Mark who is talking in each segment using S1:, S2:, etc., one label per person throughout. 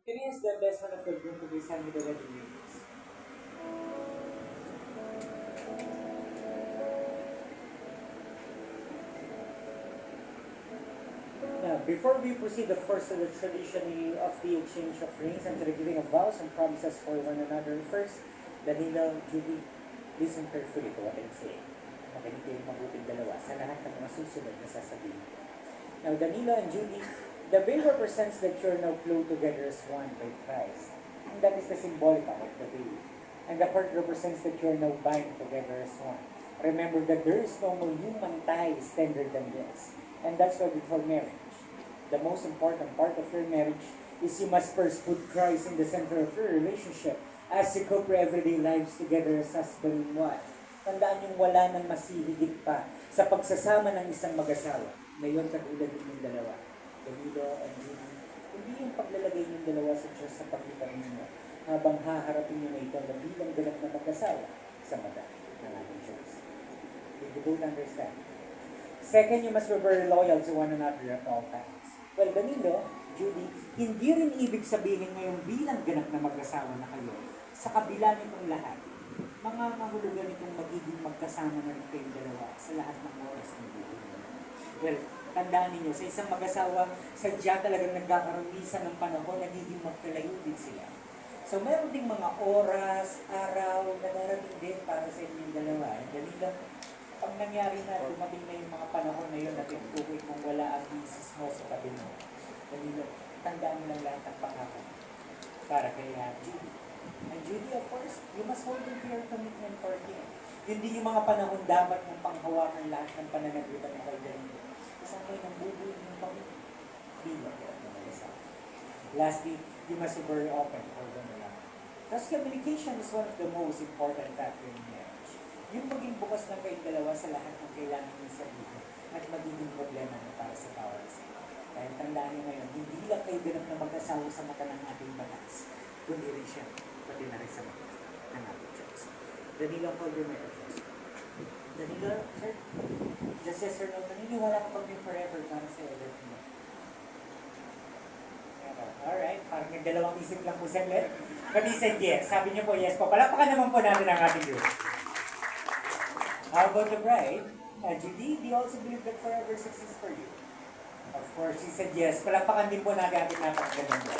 S1: He is the best man of the group to be sent with the wedding rings. Now, before we proceed, of course, to the tradition of the exchange of rings and to the giving of vows and promises for one another, first, Danilo, Judy, listen carefully to what I'm saying. Makinig kayong mabuting dalawa sa lahat ng mga susunod na sasabihin. Now, Danilo and Judy, the veil represents that you're now glued together as one by Christ. And that is the symbolic of the veil. And the heart represents that you're now bind together as one. Remember that there is no more human tie tender than this. And that's why we call marriage. The most important part of your marriage is you must first put Christ in the center of your relationship as you cope your everyday lives together as husband and wife. Tandaan yung wala nang masihigit pa sa pagsasama ng isang mag-asawa. Ngayon, katulad ninyong dalawa, Danilo and Judy, hindi yung paglalagay ng dalawa sa Diyos sa pagitan ninyo habang haharapin nyo na ito na bilang ganap na mag-asawa sa mata ng ating Diyos. Did you both understand? Second, you must be very loyal to one another at all times. Well, Danilo, Judy, hindi rin ibig sabihin ngayon bilang ganap na mag-asawa na kayo sa kabila nitong lahat. Mga mahulugan itong magiging magkasama na rin kayong dalawa sa lahat ng oras ng buhay. Well, tandaan ninyo, sa isang mag-asawa, sadya talagang nagkakaroon minsan ng panahon, nagiging magkalayo din sila. So, meron ding mga oras, araw, na darating din para sa inyong dalawa. Danilo, pag nangyari na, dumating na yung mga panahon na yun na tinutukoy kung wala ang misis mo sa tabi mo. Danilo, tandaan mo lang lahat ng pangako para kay Judy. And Judy, of course, you must hold on to your commitment for him. Hindi yung mga panahon dapat mong panghawakan lahat ng pananagutan ng kay Danilo. Isang kayo ng bubuin ng pamilya. Bilang yan ng mag-asawa. Lastly, you must be very open for one another. Because communication is one of the most important factors in marriage. Yung maging bukas ng kayong dalawa sa lahat ng kailangan niyo sabihin at magiging problema na para sa bawat isa. Dahil tandaan niyo ngayon, hindi lang kayo ganap na mag-asawa sa mata ng ating batas, kundi rin siya, pati na rin sa mata ng ating Diyos. Danilo, call your microphone. Danilo, sir? Just yes or no, naniniwala ka pag forever para sa everything mo. Alright, parang nagdalawang isip lang po saglit. But he said yes. Sabi niyo po yes po. Palapakan naman po natin ang ating Diyos. How about the bride? Judy, do you also believe that forever exists for you? Of course, she said yes. Palapakan din po natin ating napakaganda.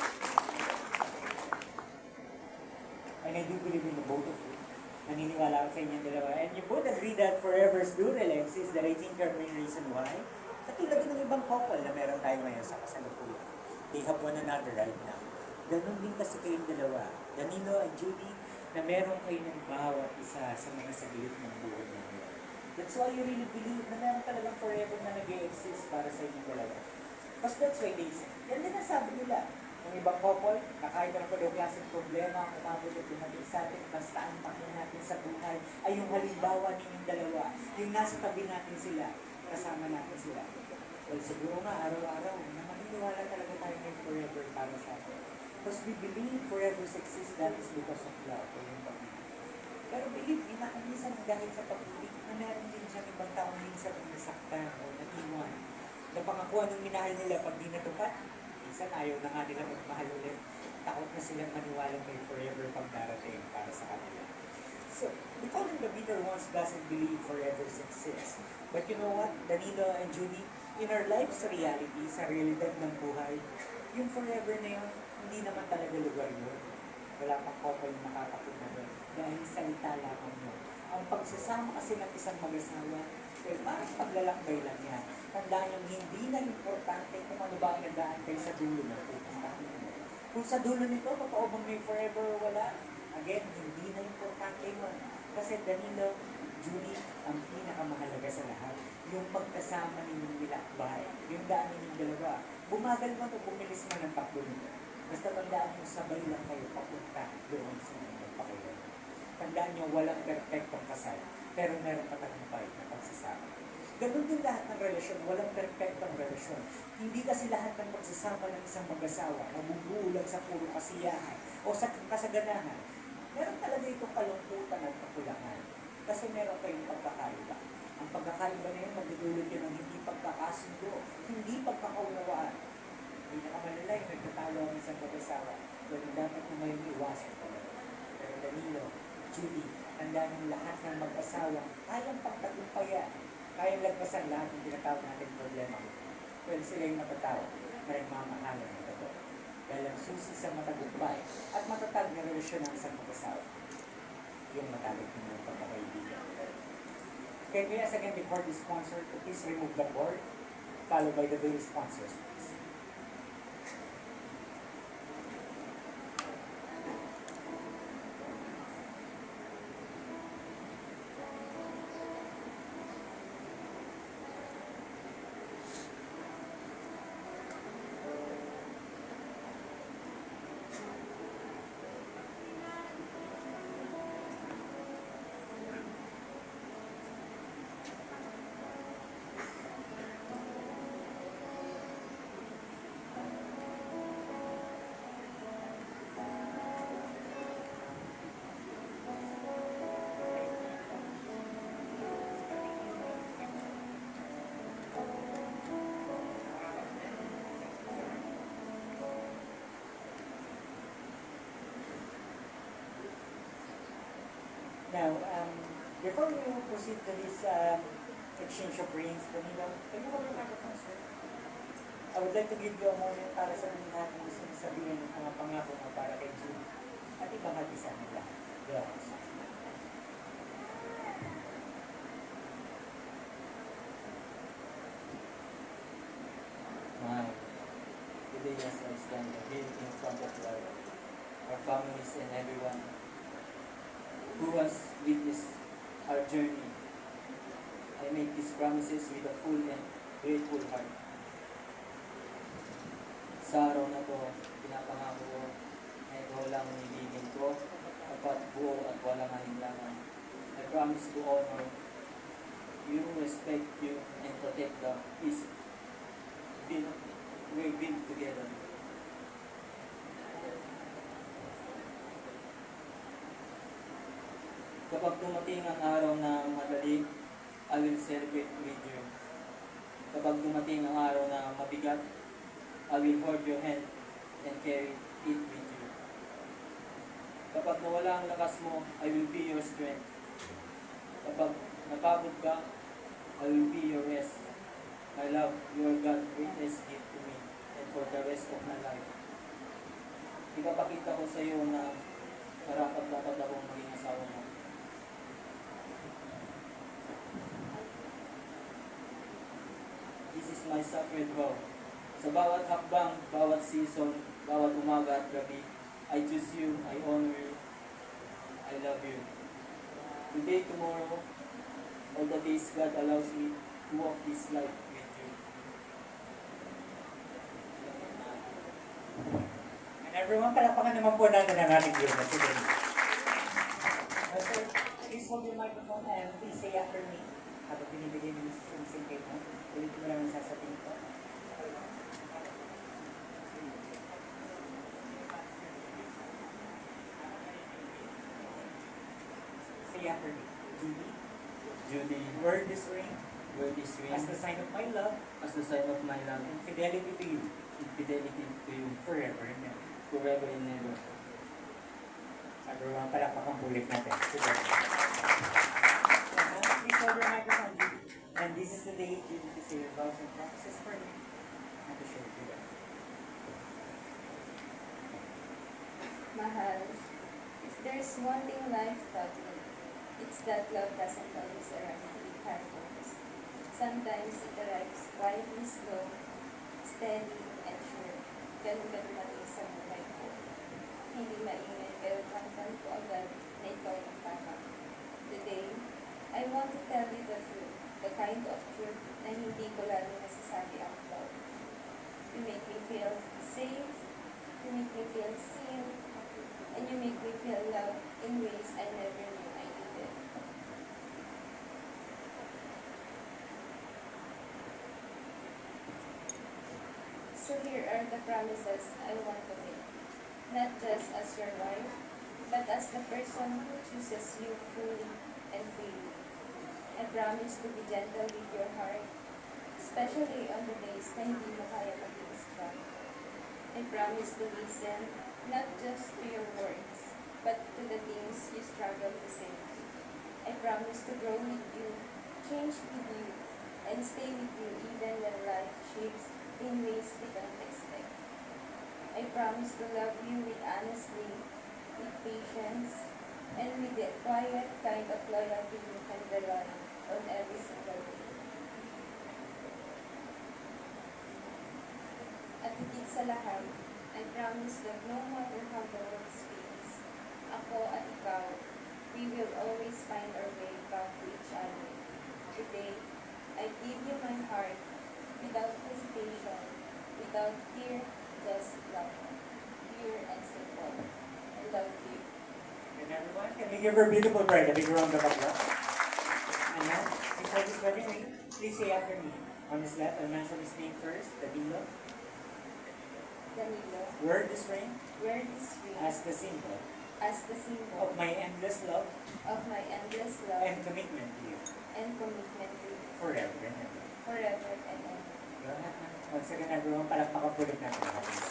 S1: And I do believe in the both of you. Naniniwala ako sa inyong dalawa. And you both agree that forever's do really exist. That I think your main reason why. Sa tulad ng ibang couple na meron tayo ngayon sa kasalukuyan. They have one another right now. Ganon din kasi kayong dalawa. Danilo and Judy, na meron kayo ng bawat isa sa mga saglit ng buhay ninyo. That's why you really believe na meron talagang forever na nag-e-exist para sa inyong dalawa. Because that's why they say. Yan din ang sabi nila. Yung ibang couple, na kahit ano pa daw klaseng problema ang umabot at dumating sa atin, basta ang pakin natin sa buhay ay yung halimbawa ninyong dalawa. Yung nasa tabi natin sila, kasama natin sila. Well, siguro nga, araw-araw, na maniniwala talaga tayo ng forever para sa atin. Because we believe forever exists, that is because of love o yung pag-ibig. Pero believe me, na minsan dahil sa pag-ibig, na meron din siyang ibang taong minsan na nasaktan o naiwan. Napangakuan ng minahal nila pag di natupad. Minsan ayaw na nga nila magmahal ulit. Takot na silang maniwala may forever pag darating para sa kanila. So, we call them the bitter ones doesn't believe forever exists. But you know what, Danilo and Judy, in our life's reality, sa realidad ng buhay, yung forever na yun, hindi naman talaga lugar yun. Wala pang couple nakakapit na doon. Dahil salita lamang yun. Ang pagsasama kasi ng isang mag-asawa, well, parang paglalakbay lang yan. Tandaan yung hindi na importante kung ano ba ang nag-aantay sa dulo na pupuntahan mo. Kung sa dulo nito, totoo bang may forever o wala? Again, hindi na importante mo. Kasi Danilo, Julie, ang pinakamahalaga sa lahat, yung pagkasama ninyong nilakbay, yung daan ninyong dalawa. Bumagal mo ito, bumilis mo ng takbo nito. Basta tandaan nyo, sabay lang kayo papunta doon sa inyong pakilan. Tandaan nyo, walang perfectong kasal, pero meron patagumpay na pagsasama. Ganun din lahat ng relasyon, walang perfectong relasyon. Hindi kasi lahat ng pagsasama ng isang mag-asawa mabubuo lang sa puro kasiyahan o sa kasaganahan. Meron talaga itong kalungkutan at kakulangan. Kasi meron kayong pagkakaiba. Ang pagkakaiba na yun, magdudulot yun ng hindi pagkakasundo, hindi pagkakaunawaan. Pinakamalala yung nagtatalo ang isang mag-asawa. Well, dapat na may iwasan talaga. Pero Danilo, Judy, handa ng lahat ng mag-asawa, kayang pagtagumpayan, kayang lagpasan lahat ng tinatawag natin problema. Well, sila yung matatawag na nagmamahalan ng totoo. Dahil ang susi sa matagumpay at matatag na relasyon ng isang mag-asawa, yung matalik ng pagkakaibigan. Can we ask again before the sponsor to please remove the board, followed by the very sponsors, please. Now, before we proceed to this exchange of rings, Danilo, can you hold your microphone, sir? I would like to give you a moment para sa mga lahat ng gusto mong sabihin ng mga pangako mo para kay Julie at ibahagi sa nila. Yes.
S2: My today as I stand here in front of God, our families and everyone who has witnessed our journey, I make these promises with a full and grateful heart. Sa araw na to, pinapangako ko na ikaw lang ang ibigin ko, tapat, buo at walang alinlangan. I promise to honor you, respect you, and protect the peace we build together. Kapag dumating ang araw na madali, I will celebrate with you. Kapag dumating ang araw na mabigat, I will hold your hand and carry it with you. Kapag nawala ang lakas mo, I will be your strength. Kapag napagod ka, I will be your rest. My love, you are God's greatest gift to me and for the rest of my life. Ipapakita ko sa iyo na dapat akong maging asawa mo. This is my sacred vow. Sa bawat hakbang, bawat season, bawat umaga at gabi, I choose you, I honor you, I love you. Today, tomorrow, all the days God allows me to walk this life with you.
S1: And everyone, palapakan naman po natin ang ating view na today. Sir, please hold your microphone and please say after me. Habang binibigay mo yung singkate mo, ulit mo lang yung sasabihin ko. Say after me. Judy,
S2: Judy,
S1: wear this ring
S2: wear this ring
S1: as the sign of my love
S2: as the sign of my love
S1: and fidelity to you
S2: and fidelity to you
S1: forever and ever.
S2: forever and ever.
S1: Everyone, palapakan ulit natin. Super. Please hold your microphone, Judy. And this is the day Judy to say your vows and promises for me. And to share with you.
S3: Mahal, if there's one thing life taught me, it's that love doesn't always arrive with fireworks. Sometimes it arrives quietly slow, steady, and sure. Ganun ka dumating sa buhay ko. Hindi maingay pero tantan ko agad na ikaw ang tama. Today, I want to tell you the truth, the kind of truth na hindi ko lalo nasasabi out loud. You make me feel safe, you make me feel seen, and you make me feel loved in ways I never knew I needed. So here are the promises I want to make, not just as your wife, but as the person who chooses you fully and freely. I promise to be gentle with your heart, especially on the days na hindi mo kaya maging strong. I promise to listen, not just to your words, but to the things you struggle to say. I promise to grow with you, change with you, and stay with you even when life shifts in ways we don't expect. I promise to love you with honesty, with patience, and with the quiet kind of loyalty you can rely on every single day. At higit sa lahat, I promise that no matter how the world spins, ako at ikaw, we will always find our way back to each other. Today, I give you my heart without hesitation, without fear, just love. Pure and simple. I love you.
S1: And everyone, can we give our beautiful bride a big round of applause? And now, before this wedding ring, please say after me. On his left, I'll mention his name first, Danilo.
S3: Danilo,
S1: Wear this ring
S3: wear this ring
S1: as the symbol
S3: as the symbol
S1: of my endless love
S3: of my endless love
S1: and commitment to you
S3: and commitment to you
S1: forever and ever.
S3: forever and ever.
S1: Go ahead, ma'am. Once again, everyone, palakpakan po ulit natin ang ating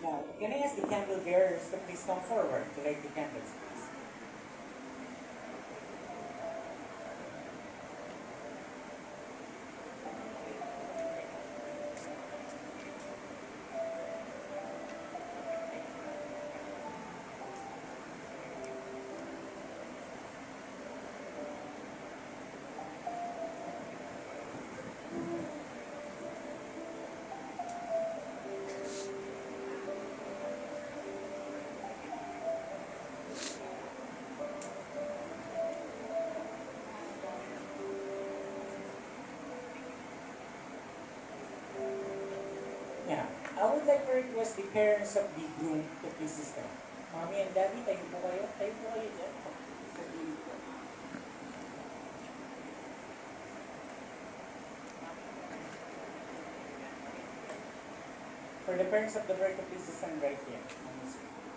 S1: Now, can I ask the candle bearers to please come forward to light the candles, please? Yeah. I would like to request the parents of the groom to please stand. Mommy and Daddy, tayo po kayo. Tayo po kayo dyan. Sa gilid po. For the parents of the bride to please stand right here on the screen.